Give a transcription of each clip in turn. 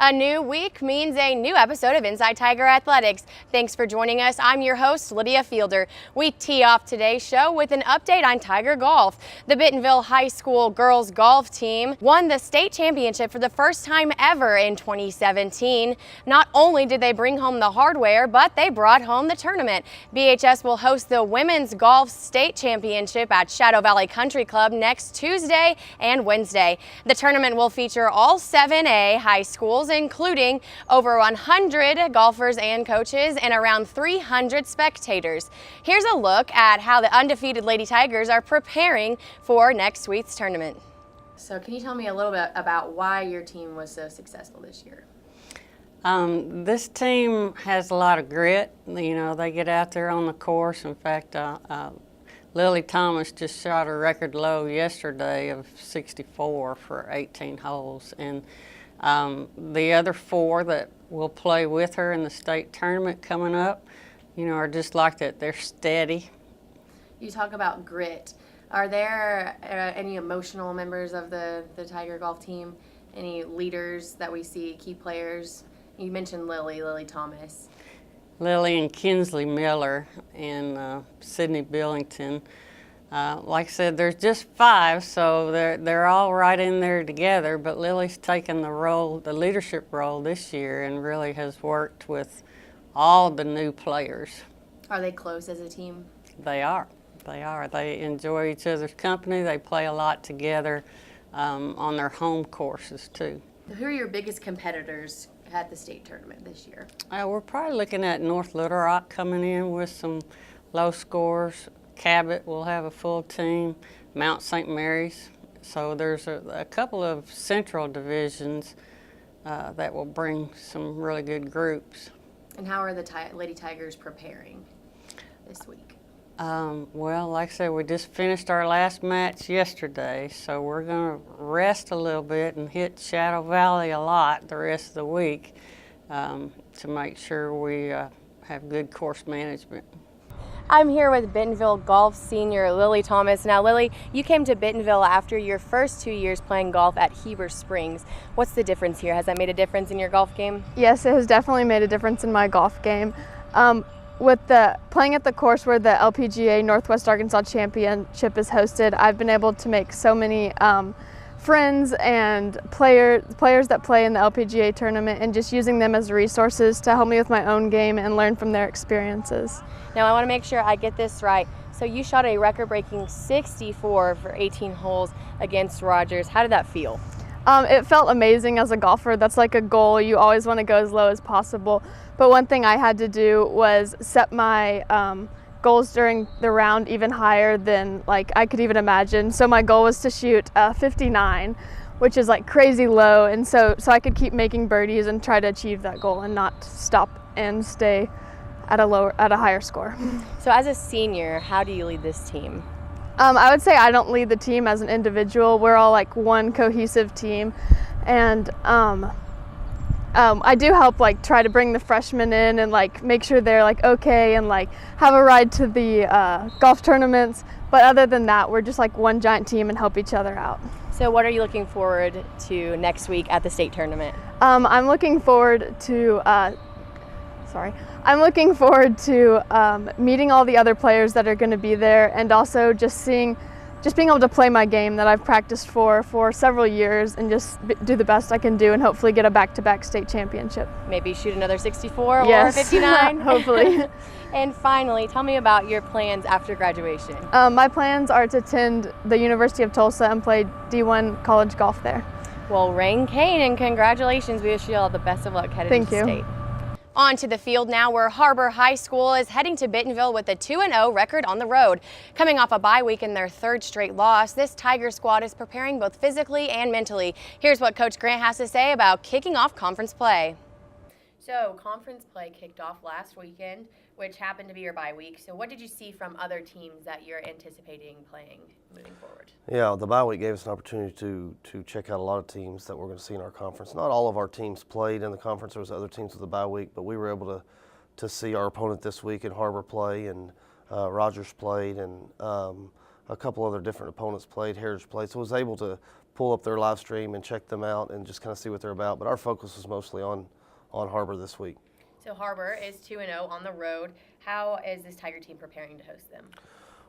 A new week means a new episode of Inside Tiger Athletics. Thanks for joining us. I'm your host, Lydia Fielder. We tee off today's show with an update on Tiger golf. The Bentonville High School girls golf team won the state championship for the first time ever in 2017. Not only did they bring home the hardware, but they brought home the tournament. BHS will host the women's golf state championship at Shadow Valley Country Club next Tuesday and Wednesday. The tournament will feature all 7A high schools, including over 100 golfers and coaches and around 300 spectators. Here's a look at how the undefeated Lady Tigers are preparing for next week's tournament. So can you tell me a little bit about why your team was so successful this year? This team has a lot of grit. You know, they get out there on the course. In fact, Lily Thomas just shot a record low yesterday of 64 for 18 holes. And the other four that will play with her in the state tournament coming up, you know, are just like that. They're steady. You talk about grit. Are there any emotional members of the Tiger golf team? Any leaders that we see, key players? You mentioned Lily Thomas. Lily and Kinsley Miller and Sydney Billington. Like I said, there's just five, so they're all right in there together, but Lily's taken the leadership role this year and really has worked with all the new players. Are they close as a team? They are. They enjoy each other's company. They play a lot together on their home courses, too. Who are your biggest competitors at the state tournament this year? We're probably looking at North Little Rock coming in with some low scores. Cabot will have a full team, Mount St. Mary's. So there's a couple of central divisions that will bring some really good groups. And how are the Lady Tigers preparing this week? Well, like I said, we just finished our last match yesterday, so we're going to rest a little bit and hit Shadow Valley a lot the rest of the week to make sure we have good course management. I'm here with Bentonville golf senior Lily Thomas. Now, Lily, you came to Bentonville after your first 2 years playing golf at Heber Springs. What's the difference here? Has that made a difference in your golf game? Yes, it has definitely made a difference in my golf game. With the playing at the course where the LPGA Northwest Arkansas Championship is hosted, I've been able to make so many friends and players that play in the LPGA tournament, and just using them as resources to help me with my own game and learn from their experiences. Now, I want to make sure I get this right. So you shot a record-breaking 64 for 18 holes against Rogers. How did that feel? It felt amazing as a golfer. That's like a goal. You always want to go as low as possible. But one thing I had to do was set my goals during the round even higher than I could even imagine. So my goal was to shoot 59, which is like crazy low. And so I could keep making birdies and try to achieve that goal and not stop and stay at a higher score. So as a senior, how do you lead this team? I would say I don't lead the team as an individual. We're all like one cohesive team, and I do help try to bring the freshmen in and make sure they're okay and have a ride to the golf tournaments. But other than that, we're just one giant team and help each other out. So what are you looking forward to next week at the state tournament? I'm looking forward to meeting all the other players that are going to be there, and also just being able to play my game that I've practiced for several years, and just do the best I can do and hopefully get a back-to-back state championship. Maybe shoot another 64 yes. or 59? Hopefully. And finally, tell me about your plans after graduation. My plans are to attend the University of Tulsa and play D1 college golf there. Well, Rain Kane, and congratulations. We wish you all the best of luck headed Thank to you. state. On to the field now, where Harbor High School is heading to Bentonville with a 2-0 record on the road. Coming off a bye week in their third straight loss, this Tiger squad is preparing both physically and mentally. Here's what Coach Grant has to say about kicking off conference play. So conference play kicked off last weekend, which happened to be your bye week. So what did you see from other teams that you're anticipating playing moving forward? Yeah, the bye week gave us an opportunity to check out a lot of teams that we're going to see in our conference. Not all of our teams played in the conference. There was other teams with the bye week, but we were able to see our opponent this week in Harbor play, and Rogers played, and a couple other different opponents played, Heritage played. So I was able to pull up their live stream and check them out and just kind of see what they're about. But our focus was mostly on Harbor this week. So Harbor is 2-0 on the road. How is this Tiger team preparing to host them?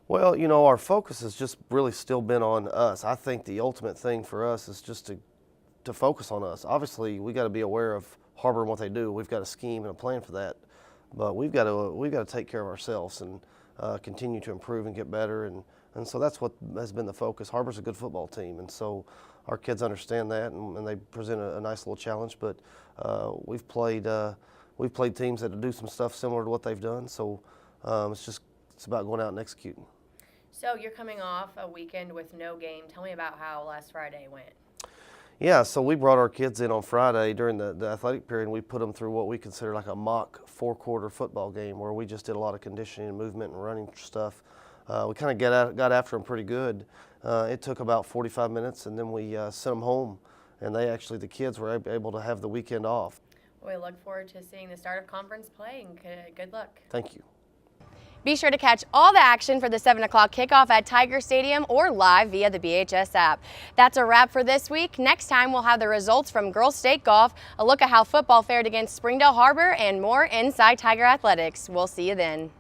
Well, you know, our focus has just really still been on us. I think the ultimate thing for us is just to focus on us. Obviously, we got to be aware of Harbor and what they do. We've got a scheme and a plan for that, but we've got to take care of ourselves and continue to improve and get better. And so that's what has been the focus. Harbor's a good football team, and so our kids understand that, and they present a nice little challenge. But we've played teams that do some stuff similar to what they've done. So it's about going out and executing. So you're coming off a weekend with no game. Tell me about how last Friday went. Yeah, so we brought our kids in on Friday during the athletic period, and we put them through what we consider like a mock 4-quarter football game where we just did a lot of conditioning and movement and running stuff. We kind of got after them pretty good. It took about 45 minutes, and then we sent them home, and the kids were able to have the weekend off. We look forward to seeing the start of conference play, and good luck. Thank you. Be sure to catch all the action for the 7 o'clock kickoff at Tiger Stadium or live via the BHS app. That's a wrap for this week. Next time we'll have the results from girls state golf, a look at how football fared against Springdale Harbor, and more inside Tiger athletics. We'll see you then.